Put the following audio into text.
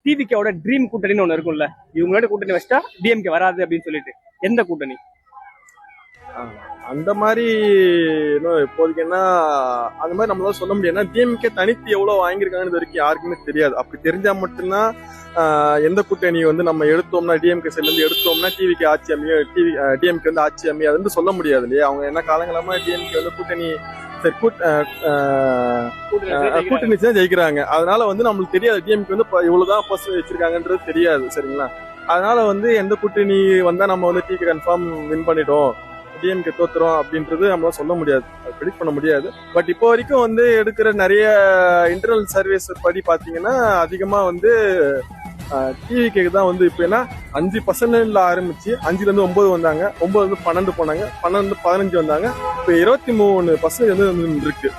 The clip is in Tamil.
டிவிகேவோட ட்ரீம் கூட்டணின்னு ஒண்ணு இருக்கும்ல, இவங்களோட கூட்டணி வச்சா டிஎம்கே வராது அப்படின்னு சொல்லிட்டு, எந்த கூட்டணி? அந்த மாதிரி இன்னும் இப்போதைக்கு என்ன அந்த மாதிரி நம்மளால சொல்ல முடியாது. ஏன்னா டிஎம்கே தனித்து எவ்வளவு வாங்கியிருக்காங்கன்னு இது வரைக்கும் யாருக்குமே தெரியாது. அப்படி தெரிஞ்சா மட்டும்தான் எந்த கூட்டணி வந்து நம்ம எடுத்தோம்னா டிஎம்கே சைட்ல இருந்து எடுத்தோம்னா டிவிக்கு ஆட்சி அமையும், டிஎம்கே வந்து ஆட்சி அமையும் அது வந்து சொல்ல முடியாது இல்லையா. அவங்க என்ன காலங்காலமா டிஎம்கே வந்து கூட்டணி கூட்டணி தான் ஜெயிக்கிறாங்க. அதனால வந்து நம்மளுக்கு தெரியாது டிஎம்கே வந்து இவ்வளவுதான் பர்சன்ட் வச்சிருக்காங்கன்றது தெரியாது. சரிங்களா, அதனால வந்து எந்த கூட்டணி வந்தா நம்ம வந்து டிவி கன்ஃபார்ம் வின் பண்ணிட்டோம், டிஎம்கே தோத்துறோம் அப்படின்றது நம்மளால சொல்ல முடியாது, ப்ரெடிக்ட் பண்ண முடியாது. பட் இப்போ வரைக்கும் வந்து எடுக்கிற நிறைய இன்டர்னல் சர்வீஸ் படி பாத்தீங்கன்னா அதிகமா வந்து டிவிகேக்கு தான் வந்து இப்போ ஏன்னா 5% ஆரம்பிச்சு 5-9 வந்தாங்க, 9-12 போனாங்க, 12-15 வந்தாங்க, இப்போ 23% வந்து இருக்கு.